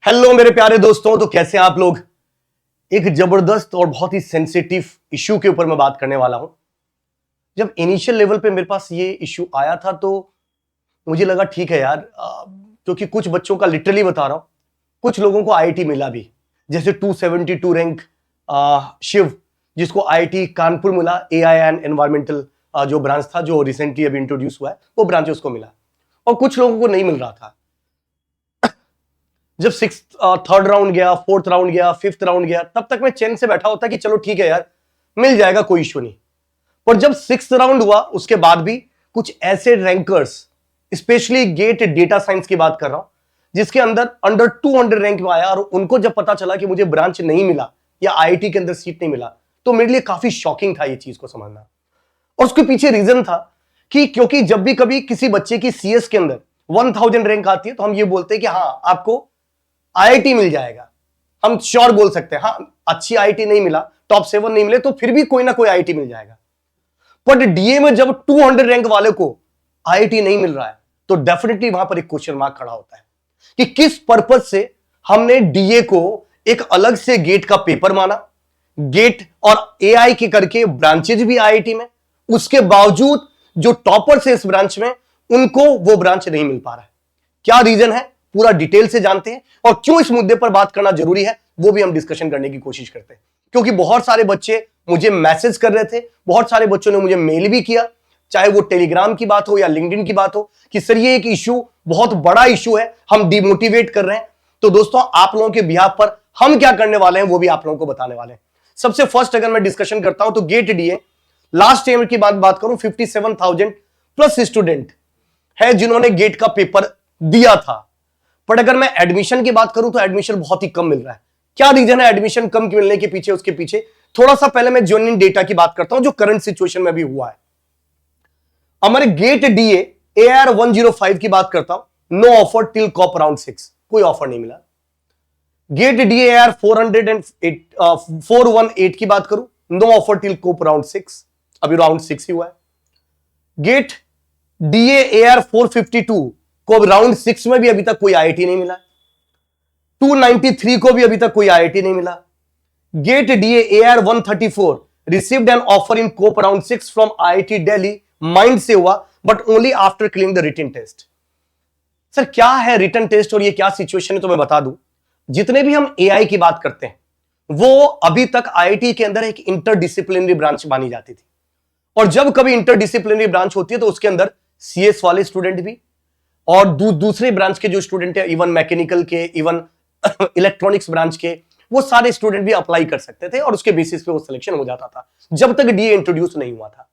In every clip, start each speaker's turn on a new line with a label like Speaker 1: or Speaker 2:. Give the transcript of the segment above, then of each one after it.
Speaker 1: Hello मेरे प्यारे दोस्तों, तो कैसे हैं आप लोग। एक जबरदस्त और बहुत ही सेंसिटिव इश्यू के ऊपर मैं बात करने वाला हूं। जब इनिशियल लेवल पे मेरे पास ये इश्यू आया था तो मुझे लगा ठीक है यार, क्योंकि कुछ बच्चों का लिटरली बता रहा हूं, कुछ लोगों को आईआईटी मिला भी, जैसे 272 रैंक शिव, जिसको आईआईटी कानपुर मिला, एआई एंड एनवायरमेंटल जो ब्रांच था, जो रिसेंटली अभी इंट्रोड्यूस हुआ है, वो ब्रांच उसको मिला। और कुछ लोगों को नहीं मिल रहा था। जब थर्ड राउंड गया, फोर्थ राउंड गया, फिफ्थ राउंड गया, तब तक मैं चैन से बैठा होता कि चलो ठीक है यार, मिल जाएगा, कोई इशू नहीं। पर जब सिक्स्थ राउंड हुआ, उसके बाद भी कुछ ऐसे rankers, specially gate data science की बात कर रहा हूं, जिसके अंदर अंडर 200 रैंक में आया, और उनको जब पता चला कि मुझे ब्रांच नहीं मिला या आईआईटी के अंदर सीट नहीं मिला, तो मेरे लिए काफी शॉकिंग था ये चीज को समझना। और उसके पीछे रीजन था कि क्योंकि जब भी कभी किसी बच्चे की सीएस के अंदर 1000 रैंक आती है, तो हम ये बोलते हैं कि हाँ, आपको आईआईटी मिल जाएगा। हम श्योर बोल सकते हैं, हाँ, अच्छी आईआईटी नहीं मिला, टॉप 7 नहीं मिले, तो फिर भी कोई ना कोई आईआईटी मिल जाएगा। पर डीए में जब 200 रैंक वाले को आईआईटी नहीं मिल रहा है, तो डेफिनेटली वहां पर एक क्वेश्चन मार्क खड़ा होता है कि किस पर्पस से हमने डीए को एक अलग से गेट का पेपर माना, गेट और एआई के करके ब्रांचेज भी आईआईटी में, उसके बावजूद जो टॉपर्स है इस ब्रांच में, उनको वो ब्रांच नहीं मिल पा रहा है। क्या रीजन है, पूरा डिटेल से जानते हैं, और क्यों इस मुद्दे पर बात करना जरूरी है वो भी हम डिस्कशन करने की कोशिश करते हैं। क्योंकि बहुत सारे बच्चे मुझे मैसेज कर रहे थे, बहुत सारे बच्चों ने मुझे मेल भी किया, चाहे वो टेलीग्राम की बात हो या लिंक्डइन की बात हो, कि सर ये एक इशू, बहुत बड़ा इशू है, हम डिमोटिवेट कर रहे हैं। तो दोस्तों, आप लोगों के बिहाफ पर हम क्या करने वाले हैं वो भी आप लोगों को बताने वाले हैं। सबसे फर्स्ट अगर मैं डिस्कशन करता हूं तो गेट डीए लास्ट ईयर की बात करूं, 57,000 प्लस स्टूडेंट है जिन्होंने गेट का पेपर दिया था। पर अगर मैं एडमिशन की बात करूं तो एडमिशन बहुत ही कम मिल रहा है। क्या रीजन है एडमिशन कम मिलने के पीछे? उसके पीछे थोड़ा सा पहले मैं जेन्युइन डेटा की बात करता हूं, जो करंट सिचुएशन में भी हुआ है। हमारे गेट डीए एआर 105 की बात करता हूं, no offer till CAP round 6, कोई ऑफर नहीं मिला। गेट डीए एआर 418 की बात करूं, no offer till CAP round 6, अभी राउंड 6 ही हुआ है। गेट डीए एआर 452 को अब राउंड 6 में भी अभी तक कोई आईआईटी नहीं मिला। 293 को भी अभी तक कोई आईआईटी नहीं मिला। GATE DA AR 134 received an offer in COAP round 6 from IIT Delhi, mind से हुआ, but only after clearing the written test. Sir क्या है रिटन टेस्ट और ये क्या सिचुएशन है, तो मैं बता दूं, जितने भी हम एआई की बात करते हैं वो अभी तक आईआईटी के अंदर एक इंटरडिसिप्लिनरी ब्रांच मानी जाती थी। और जब कभी इंटरडिसिप्लिनरी ब्रांच होती है तो उसके अंदर सीएस वाले स्टूडेंट भी और दूसरे ब्रांच के जो स्टूडेंट है, इवन मैकेनिकल के, इवन इलेक्ट्रॉनिक्स ब्रांच के, वो सारे स्टूडेंट भी अप्लाई कर सकते थे और उसके बेसिस पे वो सिलेक्शन हो जाता था, जब तक डीए इंट्रोड्यूस नहीं हुआ था।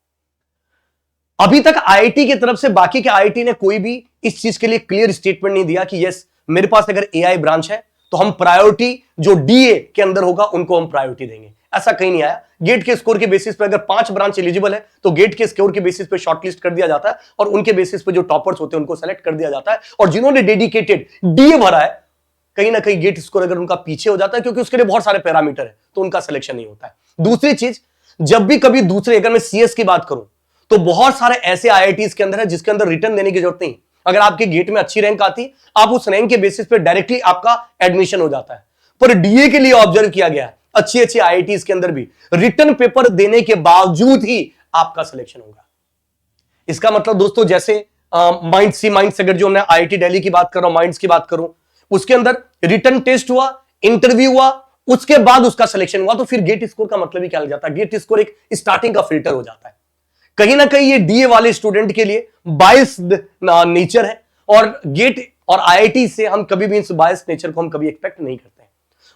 Speaker 1: अभी तक आईआईटी की तरफ से बाकी के आईआईटी ने कोई भी इस चीज के लिए क्लियर स्टेटमेंट नहीं दिया कि यस, मेरे पास अगर एआई ब्रांच है तो हम प्रायोरिटी जो डीए के अंदर होगा उनको हम प्रायोरिटी देंगे। ऐसा कहीं नहीं आया। गेट के स्कोर के बेसिस पे अगर 5 ब्रांच एलिजिबल है तो गेट के स्कोर के बेसिस पे शॉर्टलिस्ट कर दिया जाता है और उनके बेसिस पे जो टॉपर्स होते हैं उनको सेलेक्ट कर दिया जाता है। और जिन्होंने डेडिकेटेड डीए भरा है, कहीं ना कहीं गेट स्कोर अगर उनका पीछे हो जाता है, क्योंकि उसके लिए बहुत सारे पैरामीटर है, तो उनका सिलेक्शन नहीं होता है। दूसरी चीज, जब भी कभी दूसरे, अगर मैं सीएस की बात करूं तो बहुत सारे ऐसे आईआईटीज के अंदर है जिसके अंदर रिटर्न देने की जरूरत नहीं। अगर आपके गेट में अच्छी रैंक आती, आप उस रैंक के बेसिस पे डायरेक्टली आपका एडमिशन हो जाता है। पर डीए के लिए ऑब्जर्व किया गया है, अच्छी अच्छी आईआईटीज के अंदर भी रिटर्न पेपर देने के बावजूद ही आपका सिलेक्शन होगा। इसका मतलब दोस्तों, जैसे माइंड्स अगर जो मैं आईआईटी दिल्ली की बात कर रहा हूं, माइंड्स की बात करूं, उसके अंदर रिटर्न टेस्ट हुआ, इंटरव्यू हुआ, उसके बाद उसका सिलेक्शन हुआ, तो फिर गेट स्कोर का मतलब ही क्या लग जाता है? गेट स्कोर एक स्टार्टिंग का फिल्टर हो जाता है। कहीं ना कहीं ये डीए वाले स्टूडेंट के लिए बायस्ड नेचर है, और गेट और आईआईटी से हम कभी भी इस बायस्ड नेचर को हम कभी एक्सपेक्ट नहीं करते हैं।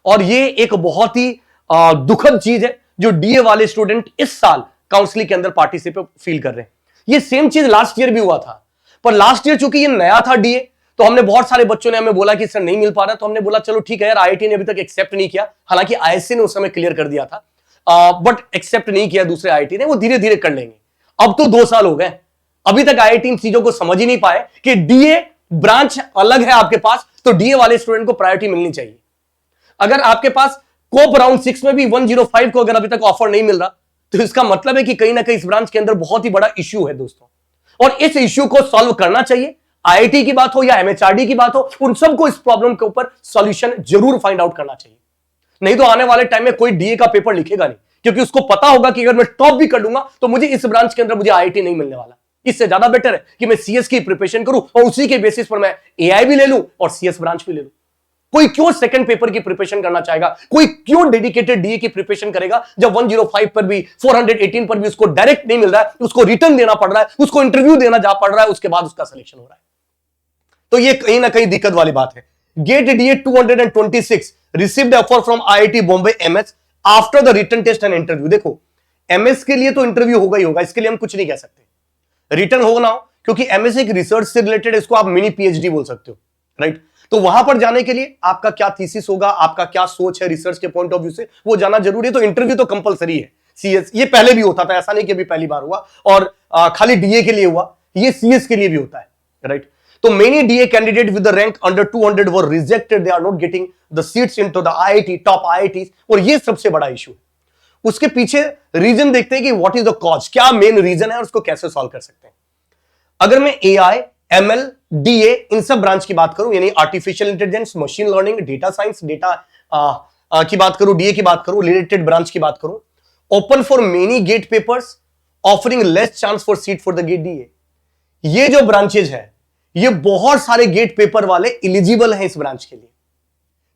Speaker 1: और ये एक बहुत ही दुखद चीज है जो डीए वाले स्टूडेंट इस साल काउंसलिंग के अंदर पार्टिसिपेट फील कर रहे हैं। ये सेम चीज लास्ट ईयर भी हुआ था, पर लास्ट ईयर चूंकि ये नया था डीए, तो हमने बहुत सारे बच्चों ने हमें बोला कि सर नहीं मिल पा रहा, तो हमने बोला चलो ठीक है यार, आईआईटी ने अभी तक एक्सेप्ट नहीं किया, हालांकि आईएससी ने उस समय क्लियर कर दिया था, बट एक्सेप्ट नहीं किया दूसरे आईआईटी ने, वो धीरे धीरे कर लेंगे। अब तो 2 साल हो गए, अभी तक आईआईटी इन चीजों को समझ ही नहीं पाए कि डीए ब्रांच अलग है आपके पास, तो डीए वाले स्टूडेंट को प्रायोरिटी मिलनी चाहिए। अगर आपके पास कोप राउंड 6 में भी 105 को अगर अभी तक ऑफर नहीं मिल रहा, तो इसका मतलब है कि कहीं ना कहीं इस ब्रांच के अंदर बहुत ही बड़ा इश्यू है दोस्तों, और इस इश्यू को सॉल्व करना चाहिए। आईआईटी की बात हो या एमएचआरडी की बात हो, उन सबको इस प्रॉब्लम के ऊपर सॉल्यूशन जरूर फाइंड आउट करना चाहिए। नहीं तो आने वाले टाइम में कोई डीए का पेपर लिखेगा नहीं, क्योंकि उसको पता होगा कि अगर मैं टॉप भी कर लूंगा तो मुझे इस ब्रांच के अंदर मुझे आईआईटी नहीं मिलने वाला। इससे ज्यादा बेटर है कि मैं सीएस की प्रिपरेशन करूं और उसी के बेसिस पर मैं एआई भी ले लूं और सीएस ब्रांच भी ले लूं। कोई क्यों सेकंड पेपर की प्रिपरेशन करना चाहेगा, कोई क्यों डेडिकेटेड डीए की प्रिपरेशन करेगा जब 105 पर भी 418 पर भी उसको डायरेक्ट नहीं मिल रहा है, उसको रिटर्न देना पड़ रहा है, उसको इंटरव्यू देना जा पड़ रहा है, उसके बाद उसका सिलेक्शन हो रहा है। तो ये कहीं ना कहीं दिक्कत वाली बात है। GATE DA 226 received offer from IIT Bombay MS after the written test and interview. देखो एमएस के लिए तो इंटरव्यू होगा ही होगा, इसके लिए हम कुछ नहीं कह सकते, रिटर्न हो ना हो, क्योंकि एमएस एक रिसर्च से रिलेटेड, इसको आप मिनी पीएचडी बोल सकते हो, राइट। तो वहां पर जाने के लिए आपका क्या थीसिस होगा, आपका क्या सोच है रिसर्च के पॉइंट ऑफ व्यू से, वो जाना जरूरी है। तो इंटरव्यू तो कंपलसरी है। सीएस ये पहले भी होता था, ऐसा नहीं कि अभी पहली बार हुआ और खाली डीए के लिए हुआ, ये सीएस के लिए भी होता है, राइट। तो many DA candidate with the rank under 200 were rejected, they are not getting the seats into the IIT, top IIT, और ये सबसे बड़ा इशू है। उसके पीछे रीजन देखते हैं कि व्हाट इज द कॉज, क्या मेन रीजन है और उसको कैसे सॉल्व कर सकते हैं। अगर मैं एआई, एमएल, डीए इन सब ब्रांच की बात करूं, यानी artificial intelligence, machine learning, data science, data की बात करूं, डीए की बात करूं, रिलेटेड ब्रांच की बात करूं, open for many GATE papers, offering less chance for seat for the GATE DA. ये जो ब्रांचेज है, ये बहुत सारे गेट पेपर वाले एलिजिबल हैं इस ब्रांच के लिए।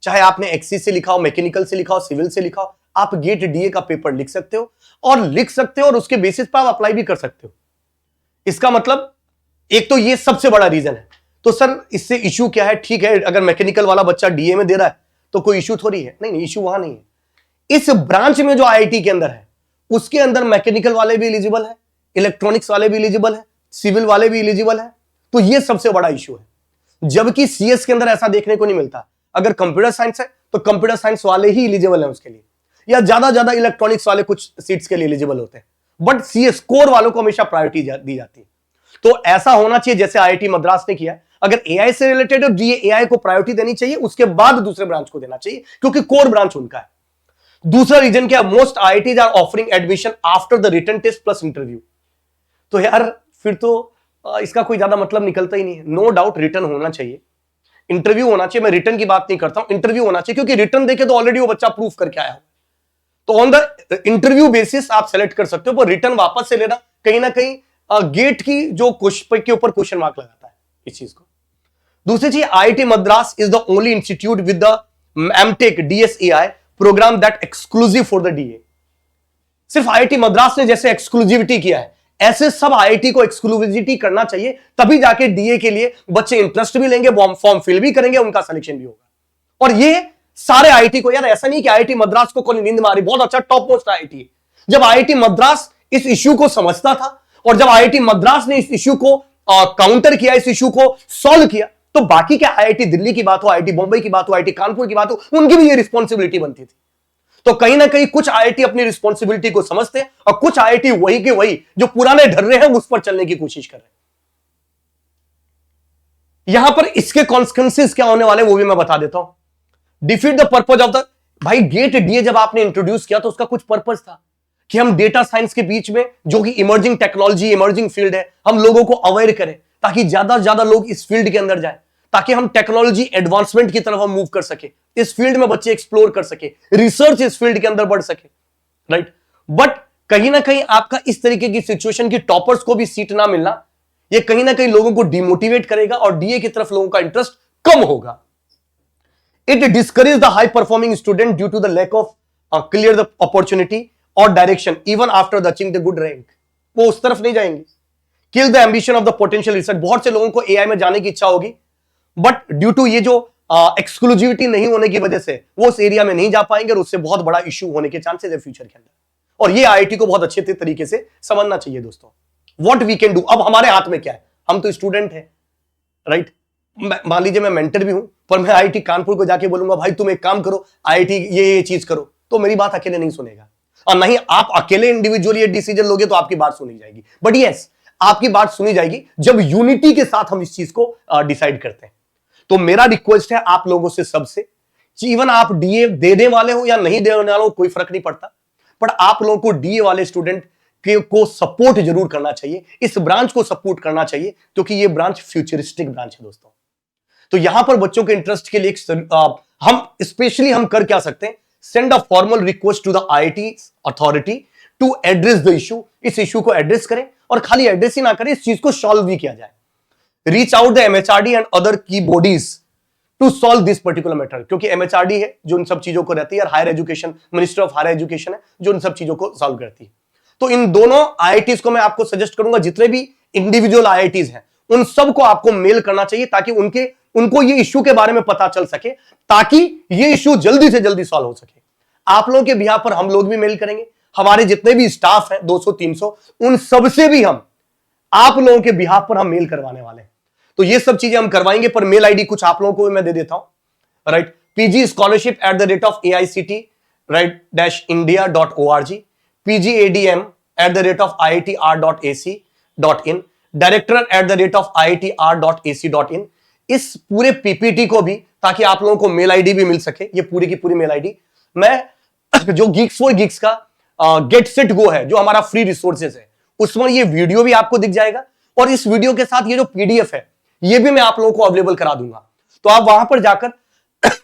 Speaker 1: चाहे आपने एक्सी से लिखा हो, मैकेनिकल से लिखा हो, सिविल से लिखा हो, आप गेट डीए का पेपर लिख सकते हो और उसके बेसिस पर आप अप्लाई भी कर सकते हो। इसका मतलब एक तो ये सबसे बड़ा रीजन है। तो सर इससे इशू क्या है? ठीक है, अगर मैकेनिकल वाला बच्चा डीए में दे रहा है तो कोई इशू थोड़ी है। नहीं, इशू वहां नहीं है। इस ब्रांच में जो आईआईटी के अंदर है, उसके अंदर मैकेनिकल वाले भी एलिजिबल है, इलेक्ट्रॉनिक्स वाले भी एलिजिबल है, सिविल वाले भी एलिजिबल है। तो ये सबसे बड़ा इशू है, जबकि सीएस के अंदर ऐसा देखने को नहीं मिलता। अगर कंप्यूटर साइंस है तो कंप्यूटर साइंस वाले ही एलिजिबल है उसके लिए, या ज्यादा इलेक्ट्रॉनिक्स वाले कुछ सीट्स के लिए एलिजिबल होते हैं, बट सीएस कोर वालों को हमेशा प्रायोरिटी दी जाती है। तो ऐसा होना चाहिए जैसे आईआईटी मद्रास ने किया। अगर एआई से रिलेटेड है, डीए एआई को प्रायोरिटी देनी चाहिए, उसके बाद दूसरे ब्रांच को देना चाहिए, क्योंकि कोर ब्रांच उनका है। दूसरा रीजन क्या है? Most IITs are offering admission after the written test plus interview. तो यार फिर तो इसका कोई ज्यादा मतलब निकलता ही नहीं है। नो डाउट रिटर्न होना चाहिए, इंटरव्यू होना चाहिए। मैं रिटर्न की बात नहीं करता हूं, इंटरव्यू होना चाहिए, क्योंकि रिटर्न देखे तो ऑलरेडी वो बच्चा प्रूफ करके आया हो। तो ऑन द इंटरव्यू बेसिस आप सेलेक्ट कर सकते हो, पर रिटर्न वापस से लेना कहीं ना कहीं गेट की जो क्वेश्चन के ऊपर क्वेश्चन मार्क लगाता है इस चीज को। दूसरी चीज, IIT Madras is the only institute with the MTech DSAI programme that exclusive for the DA. सिर्फ आईआईटी मद्रास ने जैसे एक्सक्लूसिविटी किया है, ऐसे सब आईआईटी को एक्सक्लूसिविटी करना चाहिए, तभी जाके डीए के लिए बच्चे इंटरेस्ट भी लेंगे, फॉर्म फिल भी करेंगे, उनका सिलेक्शन भी होगा। और ये सारे आईआईटी को, यार ऐसा नहीं कि आईआईटी मद्रास को कोई नींद मारी, बहुत अच्छा टॉप मोस्ट आईआईटी है। जब आईआईटी मद्रास इस इश्यू को समझता था और जब आईआईटी मद्रास ने इस इश्यू को काउंटर किया, इस इश्यू को सॉल्व किया, तो बाकी क्या आईआईटी दिल्ली की बात हो, आईआईटी बॉम्बे की बात हो, आईआईटी कानपुर की बात हो, उनकी भी ये रिस्पॉन्सिबिलिटी बनती थी। तो कहीं ना कहीं कुछ आईआईटी अपनी रिस्पॉन्सिबिलिटी को समझते हैं और कुछ आईआईटी वही के वही जो पुराने ढर्रे हैं उस पर चलने की कोशिश कर रहे हैं। यहां पर इसके कॉन्सिक्वेंसेस क्या होने वाले वो भी मैं बता देता हूं। Defeat the purpose of the, भाई गेट डीए जब आपने इंट्रोड्यूस किया तो उसका कुछ पर्पज था कि हम डेटा साइंस के बीच में, जो कि इमर्जिंग टेक्नोलॉजी, इमर्जिंग फील्ड है, हम लोगों को अवेयर करें ताकि ज्यादा से ज्यादा लोग इस फील्ड के अंदर जाए, ताकि हम टेक्नोलॉजी एडवांसमेंट की तरफ हम मूव कर सके, इस फील्ड में बच्चे एक्सप्लोर कर सके, रिसर्च इस फील्ड के अंदर बढ़ सके, राइट। बट कहीं ना कहीं आपका इस तरीके की सिचुएशन की टॉपर्स को भी सीट ना मिलना, ये कहीं ना कहीं लोगों को डिमोटिवेट करेगा और डीए की तरफ लोगों का इंटरेस्ट कम होगा। It discourage the high performing student due to the lack of clear the opportunity और direction even after achieving the good rank. वो उस तरफ नहीं जाएंगे। Kill the ambition of the potential research. बहुत से लोगों को एआई में जाने की इच्छा होगी, बट ड्यू टू ये जो एक्सक्लूसिविटी नहीं होने की वजह से वो उस एरिया में नहीं जा पाएंगे और उससे बहुत बड़ा इश्यू होने के चांसेस है फ्यूचर के अंदर। और ये आईआईटी को बहुत अच्छे तरीके से समझना चाहिए दोस्तों। व्हाट वी कैन डू, अब हमारे हाथ में क्या है, हम तो स्टूडेंट हैं, राइट। मान लीजिए मैं मेंटर भी हूं, पर मैं आईआईटी कानपुर को जाके बोलूंगा भाई तुम एक काम करो, आईआईटी ये चीज करो, तो मेरी बात अकेले नहीं सुनेगा। और नहीं आप अकेले इंडिविजुअली ये डिसीजन लोगे तो आपकी बात सुनी जाएगी। बट यस, आपकी बात सुनी जाएगी जब यूनिटी के साथ हम इस चीज को डिसाइड करते हैं। तो मेरा रिक्वेस्ट है आप लोगों से, सबसे, इवन आप डीए देने वाले हो या नहीं देने वाले हो कोई फर्क नहीं पड़ता, बट आप लोगों को डीए वाले स्टूडेंट को सपोर्ट जरूर करना चाहिए, इस ब्रांच को सपोर्ट करना चाहिए, क्योंकि ये ब्रांच फ्यूचरिस्टिक ब्रांच है दोस्तों। तो यहां पर बच्चों के इंटरेस्ट के लिए हम स्पेशली हम कर क्या सकते हैं, send a formal request to the IIT authority to address the issue. इस इशू को एड्रेस करें, और खाली एड्रेस ही ना करें, इस चीज को सॉल्व भी किया जाए। Reach out the MHRD and other key bodies to solve this particular matter, क्योंकि एमएचआरडी है जो इन सब चीजों को रहती है, और higher education, minister of higher education है जो इन सब चीजों को सॉल्व करती है। तो इन दोनों आईआईटीज को मैं आपको सजेस्ट करूंगा, जितने भी इंडिविजुअल आईआईटीज हैं उन सबको आपको मेल करना चाहिए, ताकि उनको ये इश्यू के बारे में पता चल सके, ताकि ये इश्यू जल्दी से जल्दी सॉल्व हो सके। आप लोगों के बिहाफ पर हम लोग भी मेल करेंगे, हमारे जितने भी स्टाफ है 200-300, उन सबसे भी हम आप लोगों के बिहाफ पर हम मेल करवाने वाले हैं। तो ये सब चीजें हम करवाएंगे, पर मेल आईडी कुछ आप लोगों को भी मैं दे देता हूं, right. pgscholarship@ICT -india.org, pgadm@iitr.ac.in, director@iitr.ac.in। इस पूरे पीपीटी को भी, ताकि आप लोगों को मेल आईडी भी मिल सके, ये पूरी की पूरी मेल आईडी मैं जो Geeks for Geeks का गेट सेट गो है, जो हमारा फ्री रिसोर्सेज है, उसमें ये वीडियो भी आपको दिख जाएगा, और इस वीडियो के साथ ये जो पीडीएफ है ये भी मैं आप लोगों को अवेलेबल करा दूंगा। तो आप वहां पर जाकर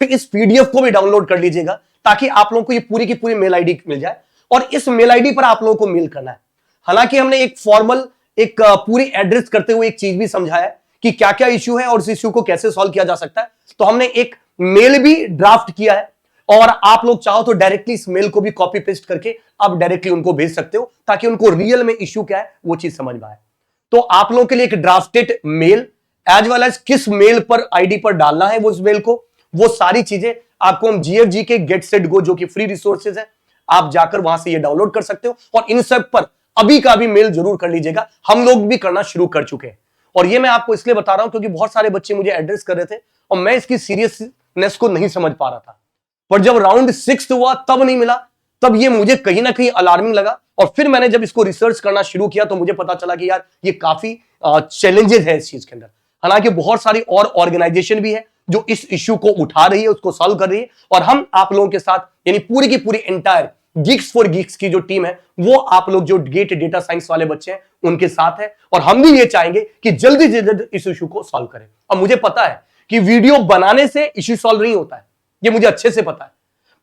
Speaker 1: इस पीडीएफ को भी डाउनलोड कर लीजिएगा, ताकि आप लोगों को ये पूरी की पूरी मेल आईडी मिल जाए, और इस मेल आईडी पर आप लोगों को मेल करना है। हालांकि हमने एक फॉर्मल, एक पूरी एड्रेस करते हुए एक चीज भी समझाया कि क्या क्या इश्यू है और इस इश्यू को कैसे सॉल्व किया जा सकता है। तो हमने एक मेल भी ड्राफ्ट किया है, और आप लोग चाहो तो डायरेक्टली इस मेल को भी कॉपी पेस्ट करके आप डायरेक्टली उनको भेज सकते हो, ताकि उनको रियल में इश्यू क्या है वो चीज समझ में आए। तो आप लोगों के लिए एक drafted mail, as well as किस मेल पर आईडी पर डालना है वो इस मेल को, वो सारी चीजें आपको हम जीएफजी के गेट सेट गो, जो कि फ्री रिसोर्सेज है, आप जाकर वहां से ये डाउनलोड कर सकते हो। और इन सब पर अभी का भी मेल जरूर कर लीजिएगा, हम लोग भी करना शुरू कर चुके हैं। और ये मैं आपको इसलिए बता रहा हूं क्योंकि बहुत सारे बच्चे मुझे एड्रेस कर रहे थे, और मैं इसकी सीरियसनेस को नहीं समझ पा रहा था। पर जब राउंड 6 हुआ तब नहीं मिला, तब ये मुझे कहीं ना कहीं अलार्मिंग लगा, और फिर मैंने जब इसको रिसर्च करना शुरू किया तो मुझे पता चला कि यार ये काफी चैलेंजेस है इस चीज के अंदर। हालांकि बहुत सारी और ऑर्गेनाइजेशन भी है जो इस इश्यू को उठा रही है, उसको सॉल्व कर रही है, और हम आप लोगों के साथ, यानी पूरी की पूरी एंटायर Geeks for Geeks की जो टीम है, वो आप लोग जो गेट डेटा साइंस वाले बच्चे हैं उनके साथ है, और हम भी ये चाहेंगे कि जल्दी से जल्दी इस इश्यू को सॉल्व करें। और मुझे पता है कि वीडियो बनाने से इश्यू सॉल्व नहीं होता है, ये मुझे अच्छे से पता है,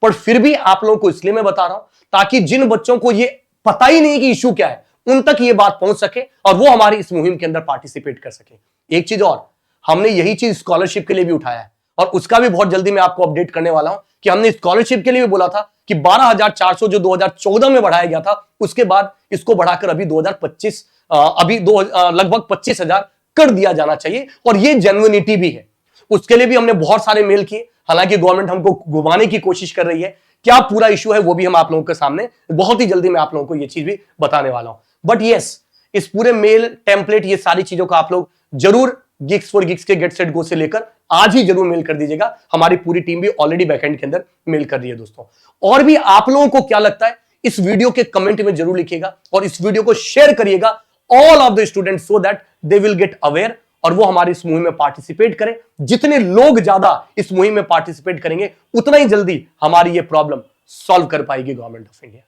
Speaker 1: पर फिर भी आप लोगों को इसलिए मैं बता रहा हूं, ताकि जिन बच्चों को ये पता ही नहीं कि इश्यू क्या है, उन तक ये बात पहुंच सके, और वो हमारी इस मुहिम के अंदर पार्टिसिपेट कर सके। एक चीज और, हमने यही चीज स्कॉलरशिप के लिए भी उठाया है, और उसका भी बहुत जल्दी मैं आपको अपडेट करने वाला हूं कि हमने स्कॉलरशिप के लिए भी बोला था कि 12,400 जो 2014 में बढ़ाया गया था, उसके बाद इसको बढ़ाकर अभी 2025 लगभग 25,000 कर दिया जाना चाहिए, और ये जेन्युइनिटी भी है। उसके लिए भी हमने बहुत सारे मेल किए, हालांकि गवर्नमेंट हमको घुमाने की कोशिश कर रही है। क्या पूरा इशू है वो भी हम आप लोगों के सामने बहुत ही जल्दी मैं आप लोगों को ये चीज भी बताने वाला हूं। बट यस, इस पूरे मेल टेम्पलेट, ये सारी चीजों का आप लोग जरूर Geeks for Geeks के गेट सेट गो से लेकर आज ही जरूर मेल कर दीजिएगा। हमारी पूरी टीम भी ऑलरेडी बैकएंड के अंदर मेल कर रही है दोस्तों। और भी आप लोगों को क्या लगता है इस वीडियो के कमेंट में जरूर लिखिएगा, और इस वीडियो को शेयर करिएगा all of the students, so that they will get aware, और वो हमारी इस मुहिम में पार्टिसिपेट करें। जितने लोग ज्यादा इस मुहिम में पार्टिसिपेट करेंगे, उतना ही जल्दी हमारी ये प्रॉब्लम सॉल्व कर पाएगी गवर्नमेंट ऑफ इंडिया।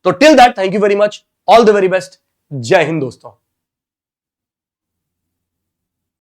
Speaker 1: तो till that, thank you very much, all the very best, जय हिंद दोस्तों।